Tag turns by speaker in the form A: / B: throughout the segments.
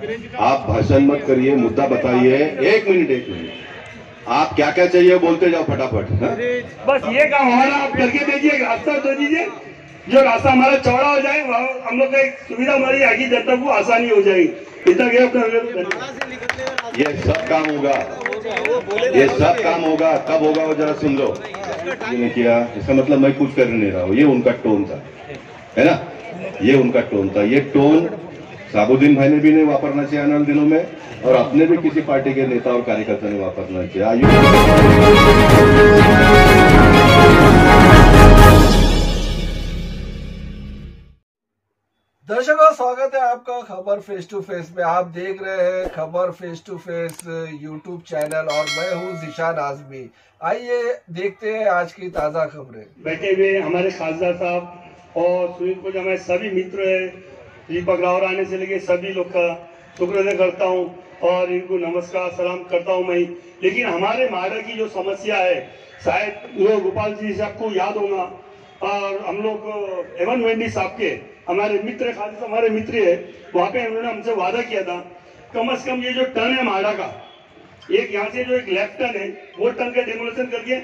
A: आप भाषण मत करिए, मुद्दा बताइए। एक मिनट आप क्या क्या चाहिए बोलते जाओ फटाफट।
B: बस ये काम हमारा आप करके दीजिए, रास्ता दे दीजिए, जो रास्ता हमारा चौड़ा हो जाए, हम लोग का एक सुविधा हमारी आगे जनता को आसानी हो जाएगी। इतना
A: ये सब काम होगा, ये सब काम होगा। कब होगा वो जरा सुन लो। नहीं किया इसका मतलब मैं कुछ कर नहीं रहा हूँ, ये उनका टोन था, है ना, ये उनका टोन था। ये टोन साबुद्दीन भाई ने भी नहीं वापरना चाहिए आने वाले दिनों में, और अपने भी किसी पार्टी के नेता और कार्यकर्ता ने वापरना चाहिए।
C: दर्शकों, स्वागत है आपका खबर फेस टू फेस में। आप देख रहे हैं खबर face to face YouTube channel और मैं हूं ज़ीशान आज़मी। आइए देखते हैं आज की ताज़ा खबरें।
B: बैठे हुए हमारे खासदार साहब और सुनील को जो हमारे सभी मित्र है, दीपक राव आने से लेके सभी लोग का शुक्रिया करता हूं और इनको नमस्कार सलाम करता हूं मैं। लेकिन हमारे माड़ा की जो समस्या है, शायद लोग गोपाल जी सबको याद होगा, और हम लोग एवन वेंडी साहब के हमारे मित्र, खास हमारे मित्र है, वहाँ पे उन्होंने हमसे वादा किया था कम से कम ये जो टर्न है माड़ा का, एक यहाँ से जो एक लेफ्ट टर्न है वो टर्न का डेमोलेशन करके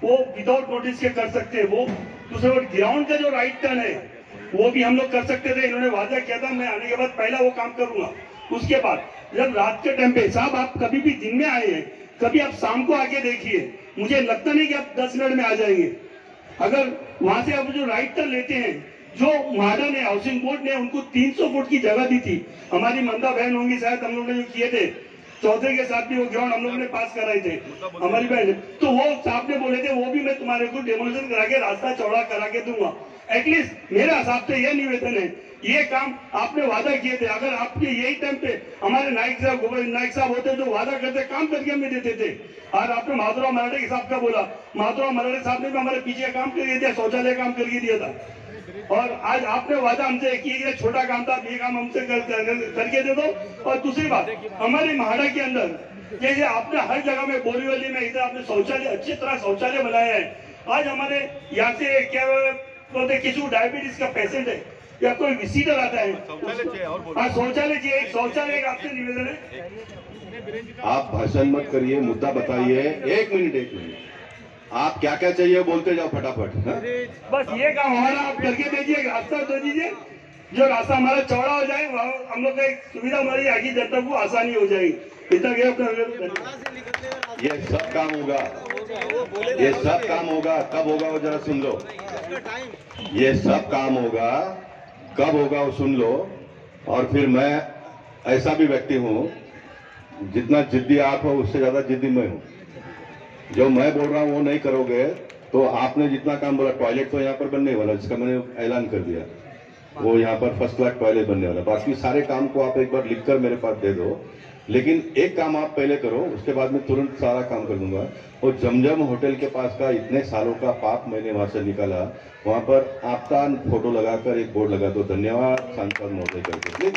B: वो विदाउट नोटिस के कर सकते हैं। वो दूसरे ग्राउंड का जो राइट टर्न है वो भी हम लोग कर सकते थे। इन्होंने वादा किया था, मैं आने के बाद पहला वो काम करूंगा। उसके बाद जब रात के टाइम पे, साहब आप कभी भी दिन में आए हैं, कभी आप शाम को आके देखिए, मुझे लगता नहीं कि आप 10 मिनट में आ जाएंगे। अगर वहां से आप जो राइट टर्न लेते हैं, जो माडा ने, हाउसिंग बोर्ड ने उनको 300 फुट की जगह दी थी, हमारी मंदा बहन होंगी शायद, हम लोग ने जो किए थे चौधरी के साथ भी वो ग्राउंड हम लोगों ने पास कराए थे हमारी बहन, तो वो साहब ने बोले थे वो भी मैं तुम्हारे को डेमोलेशन करा के रास्ता चौड़ा करा के दूंगा। एटलीस्ट मेरे हिसाब से यह निवेदन है, ये काम आपने वादा किए थे, अगर आपके यही टाइम पे हमारे नाइक साहब होते जो वादा करते काम करके हमें देते थे। और आपने माधुराव मराठे के साहब का बोला, माधुराव मराठे साहब ने भी हमारे पीछे काम करके दिया, शौचालय काम करके दिया था, और आज आपने वादा हमसे किया, छोटा काम था, ये काम हमसे करके दे दो। और दूसरी बात, हमारे महाड़ा के अंदर जैसे आपने हर जगह में, बोरीवली में इधर आपने शौचालय, अच्छी तरह शौचालय बनाया है। आज हमारे यहाँ से क्या बोलते, किसी डायबिटीज का पेशेंट है या कोई विजिटर आता है, शौचालय चाहिए, एक शौचालय का आपसे निवेदन है।
A: आप भाषण मत करिए, मुद्दा बताइए। एक मिनट आप क्या क्या चाहिए बोलते जाओ फटाफट।
B: बस ये काम हमारा आप करके दीजिए, रास्ता दे दीजिए, जो रास्ता हमारा चौड़ा हो जाए, हम लोग का एक सुविधा हमारी आगे जनता को आसानी हो जाएगी। इतना
A: ये सब काम होगा, ये सब काम होगा। कब होगा वो जरा सुन लो। ये सब काम होगा, कब होगा वो सुन लो। और फिर मैं ऐसा भी व्यक्ति हूँ, जितना जिद्दी आप हो उससे ज्यादा जिद्दी मैं हूँ। जो मैं बोल रहा हूँ वो नहीं करोगे तो आपने जितना काम बोला, टॉयलेट तो यहाँ पर बनने वाला, जिसका मैंने ऐलान कर दिया, वो यहाँ पर फर्स्ट क्लास टॉयलेट बनने वाला। बाकी सारे काम को आप एक बार लिखकर मेरे पास दे दो, लेकिन एक काम आप पहले करो, उसके बाद मैं तुरंत सारा काम कर दूंगा। और जमजम होटल के पास का इतने सालों का पाप मैंने वहां से निकाला, वहां पर आपका फोटो लगाकर एक बोर्ड लगा दो, धन्यवाद सांसद महोदय करके।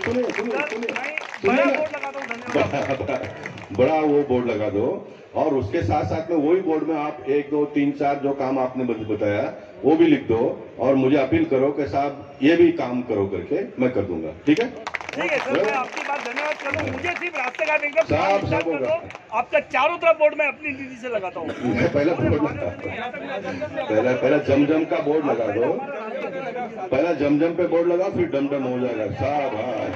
A: बड़ा वो बोर्ड लगा दो, और उसके साथ साथ में वही बोर्ड में आप 1 2 3 4 जो काम आपने बताया वो भी लिख दो, और मुझे अपील करो कि साहब ये भी काम करो करके मैं कर दूंगा। ठीक है,
B: ठीक है सर, मैं आपकी बात धन्यवाद करूँ। मुझे सिर्फ रास्ते का एकदम
A: सब होगा।
B: आपका चारों तरफ बोर्ड में अपनी नीति से लगाता हूँ।
A: मैं पहला बोर्ड पहला जमजम का बोर्ड लगा दो, पहला जमजम पे बोर्ड लगा, फिर डमडम हो जाएगा साहब। हाँ,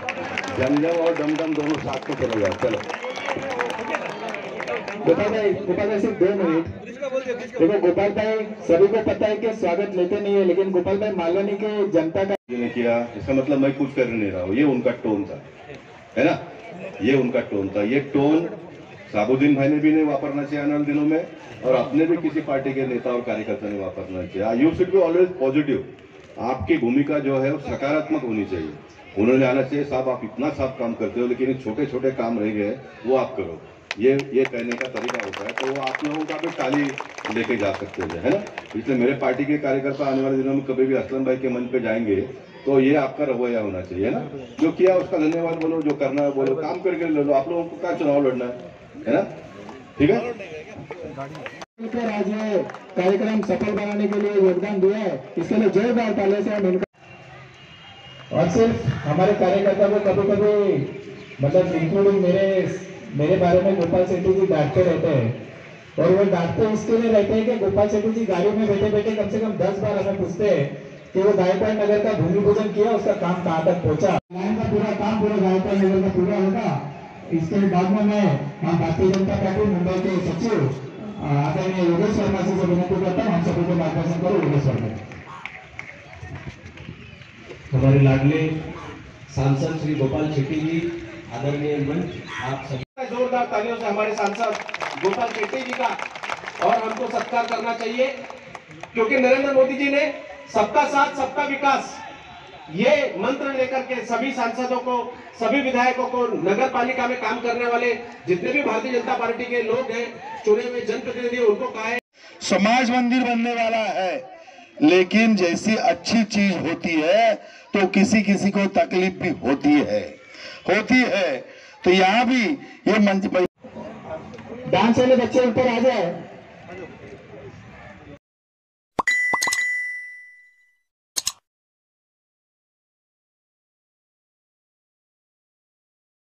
A: जमजम और डमडम दोनों साथ में चलेगा। चलो
D: गोपाल भाई सिर्फ 2 मिनट। देखो गोपाल भाई, सभी को पता है कि स्वागत लेते नहीं है, लेकिन गोपाल भाई मालवनी के जनता का
A: नहीं किया इसका मतलब मैं कुछ कर नहीं रहा हूँ, ये उनका टोन था, है ना, ये उनका टोन था। ये टोन साबुद्दीन भाई ने भी नहीं वापरना चाहिए आने वाले दिनों में, और अपने भी किसी पार्टी के नेता और कार्यकर्ता ने वापरना चाहिए। You should be always positive. आपकी भूमिका जो है वो सकारात्मक होनी चाहिए। उन्होंने आना चाहिए, साहब आप इतना साफ काम करते हो, लेकिन छोटे छोटे काम रह गए वो आप करो, ये कहने का तरीका होता है। तो वो आप लोगों का भी ताली लेके जा सकते हैं, है ना। इसलिए मेरे पार्टी के कार्यकर्ता आने वाले दिनों में कभी भी असलम भाई के मंच पे जाएंगे तो ये आपका रवैया होना चाहिए, है ना। जो किया उसका धन्यवाद बोलो, जो करना है बोलो, काम करके ले लो। आप लोगों को क्या चुनाव लड़ना है ना। ठीक है,
D: आज ये कार्यक्रम सफल बनाने के लिए योगदान दिया है, इसके लिए जोरदार ताली से हम इनका। और सिर्फ हमारे कार्यकर्ता को कभी कभी मतलब इंक्लूडिंग मेरे बारे में गोपाल सेठी जी डांटते रहते हैं। और वो डांटते इसके लिए रहते हैं कि गोपाल सेठी जी गाड़ी में बैठे बैठे कम से कम 10 बार हमें पूछते हैं कि वो गायकवाड़ नगर का भूमि पूजन किया, उसका काम कहाँ तक पहुंचा। लाइन का पूरा काम पूरा गायकवाड़ नगर का पूरा होगा। इसके बाद में मैं भारतीय जनता पार्टी मुंबई के सचिव आदरणीय योगेश शर्मा जी से विनती करता हूँ, हम सभी को मार्गदर्शन करो। योगेश शर्मा
E: हमारे लाडले सांसद श्री गोपाल शेट्टी जी, आदरणीय मंच, आप सभी
F: जोरदार तालियों से हमारे सांसद गोपाल शेट्टी जी का और हमको सत्कार करना चाहिए, क्योंकि नरेंद्र मोदी जी ने सबका साथ सबका विकास ये मंत्र लेकर के सभी सांसदों को, सभी विधायकों को, नगर पालिका में काम करने वाले जितने भी भारतीय जनता पार्टी के लोग हैं, चुने हुए जनप्रतिनिधि, उनको कहा है
G: समाज मंदिर बनने वाला है, लेकिन जैसी अच्छी चीज होती है तो किसी किसी को तकलीफ भी होती है। तो यहाँ भी ये मंच
D: डांस वाले बच्चे ऊपर आ जाए।